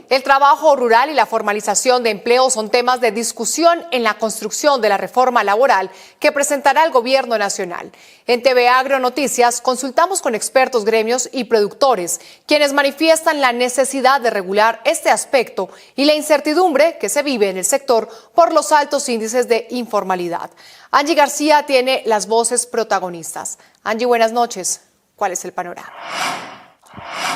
El trabajo rural y la formalización de empleo son temas de discusión en la construcción de la reforma laboral que presentará el Gobierno Nacional. En TV Agro Noticias consultamos con expertos, gremios y productores, quienes manifiestan la necesidad de regular este aspecto y la incertidumbre que se vive en el sector por los altos índices de informalidad. Angie García tiene las voces protagonistas. Angie, buenas noches. ¿Cuál es el panorama?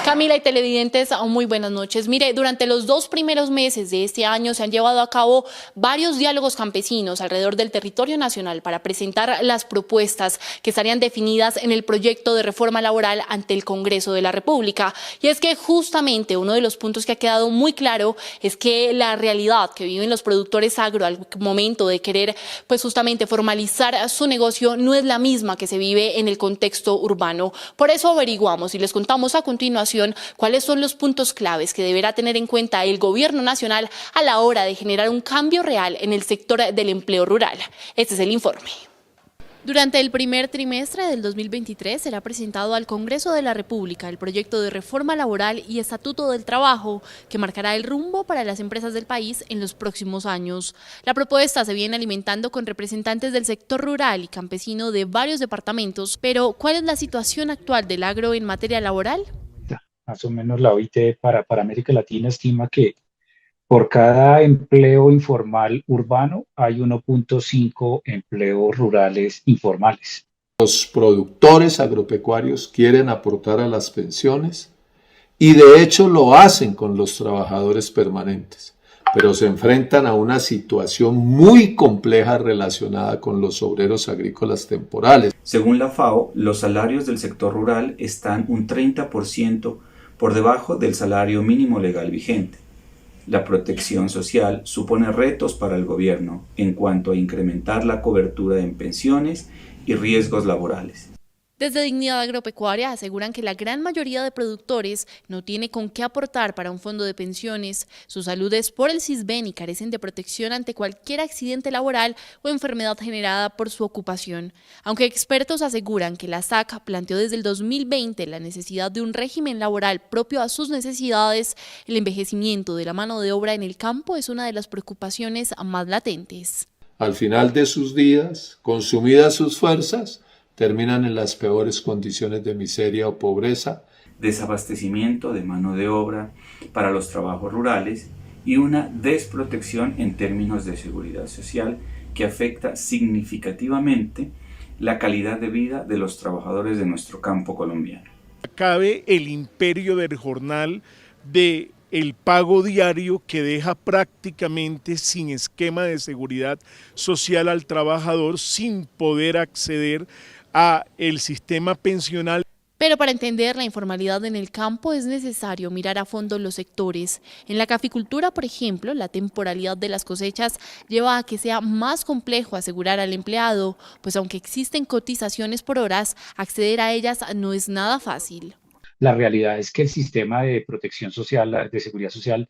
Camila y televidentes, muy buenas noches. Mire, durante los 2 primeros meses de este año se han llevado a cabo varios diálogos campesinos alrededor del territorio nacional para presentar las propuestas que estarían definidas en el proyecto de reforma laboral ante el Congreso de la República. Y es que justamente uno de los puntos que ha quedado muy claro es que la realidad que viven los productores agro al momento de querer, pues justamente formalizar su negocio no es la misma que se vive en el contexto urbano. Por eso averiguamos y les contamos a continuación cuáles son los puntos claves que deberá tener en cuenta el Gobierno Nacional a la hora de generar un cambio real en el sector del empleo rural. Este es el informe. Durante el primer trimestre del 2023 será presentado al Congreso de la República el proyecto de reforma laboral y estatuto del trabajo que marcará el rumbo para las empresas del país en los próximos años. La propuesta se viene alimentando con representantes del sector rural y campesino de varios departamentos, pero ¿cuál es la situación actual del agro en materia laboral? Más o menos la OIT para América Latina estima que por cada empleo informal urbano hay 1.5 empleos rurales informales. Los productores agropecuarios quieren aportar a las pensiones y de hecho lo hacen con los trabajadores permanentes, pero se enfrentan a una situación muy compleja relacionada con los obreros agrícolas temporales. Según la FAO, los salarios del sector rural están un 30% por debajo del salario mínimo legal vigente. La protección social supone retos para el gobierno en cuanto a incrementar la cobertura en pensiones y riesgos laborales. Desde Dignidad Agropecuaria aseguran que la gran mayoría de productores no tiene con qué aportar para un fondo de pensiones. Su salud es por el CISBEN y carecen de protección ante cualquier accidente laboral o enfermedad generada por su ocupación. Aunque expertos aseguran que la SAC planteó desde el 2020 la necesidad de un régimen laboral propio a sus necesidades, el envejecimiento de la mano de obra en el campo es una de las preocupaciones más latentes. Al final de sus días, consumidas sus fuerzas, terminan en las peores condiciones de miseria o pobreza. Desabastecimiento de mano de obra para los trabajos rurales y una desprotección en términos de seguridad social que afecta significativamente la calidad de vida de los trabajadores de nuestro campo colombiano. Cabe el imperio del jornal de el pago diario que deja prácticamente sin esquema de seguridad social al trabajador, sin poder acceder a el sistema pensional. Pero para entender la informalidad en el campo es necesario mirar a fondo los sectores. En la caficultura, por ejemplo, la temporalidad de las cosechas lleva a que sea más complejo asegurar al empleado, pues aunque existen cotizaciones por horas, acceder a ellas no es nada fácil. La realidad es que el sistema de protección social, de seguridad social,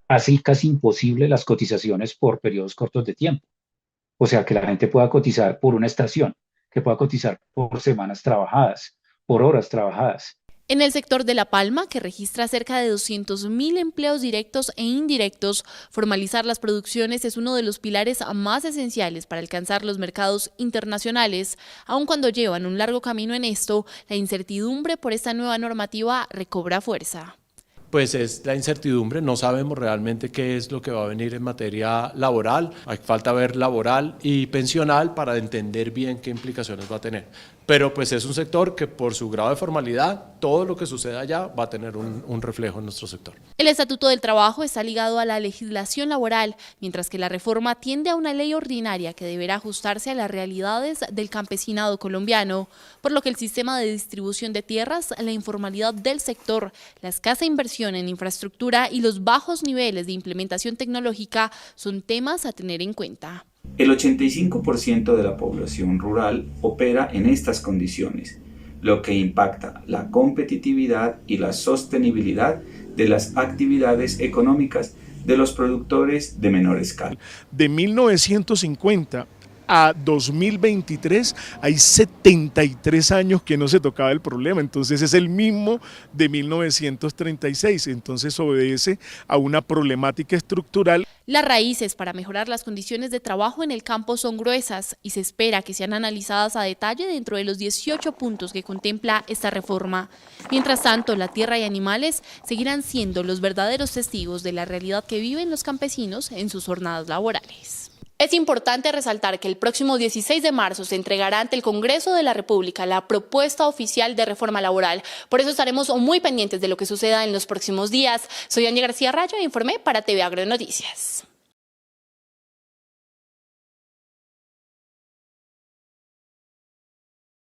hace casi imposible las cotizaciones por periodos cortos de tiempo. O sea, que la gente pueda cotizar por una estación, que pueda cotizar por semanas trabajadas, por horas trabajadas. En el sector de La Palma, que registra cerca de 200.000 empleos directos e indirectos, formalizar las producciones es uno de los pilares más esenciales para alcanzar los mercados internacionales. Aun cuando llevan un largo camino en esto, la incertidumbre por esta nueva normativa recobra fuerza. Pues es la incertidumbre, no sabemos realmente qué es lo que va a venir en materia laboral, hay falta ver laboral y pensional para entender bien qué implicaciones va a tener. Pero pues es un sector que por su grado de formalidad, todo lo que suceda allá va a tener un reflejo en nuestro sector. El Estatuto del Trabajo está ligado a la legislación laboral, mientras que la reforma tiende a una ley ordinaria que deberá ajustarse a las realidades del campesinado colombiano, por lo que el sistema de distribución de tierras, la informalidad del sector, la escasa inversión en infraestructura y los bajos niveles de implementación tecnológica son temas a tener en cuenta. El 85% de la población rural opera en estas condiciones, lo que impacta la competitividad y la sostenibilidad de las actividades económicas de los productores de menor escala. De 1950 a 2023 hay 73 años que no se tocaba el problema, entonces es el mismo de 1936, entonces obedece a una problemática estructural. Las raíces para mejorar las condiciones de trabajo en el campo son gruesas y se espera que sean analizadas a detalle dentro de los 18 puntos que contempla esta reforma. Mientras tanto, la tierra y animales seguirán siendo los verdaderos testigos de la realidad que viven los campesinos en sus jornadas laborales. Es importante resaltar que el próximo 16 de marzo se entregará ante el Congreso de la República la propuesta oficial de reforma laboral. Por eso estaremos muy pendientes de lo que suceda en los próximos días. Soy Anja García Rayo e informé para TV Agro Noticias.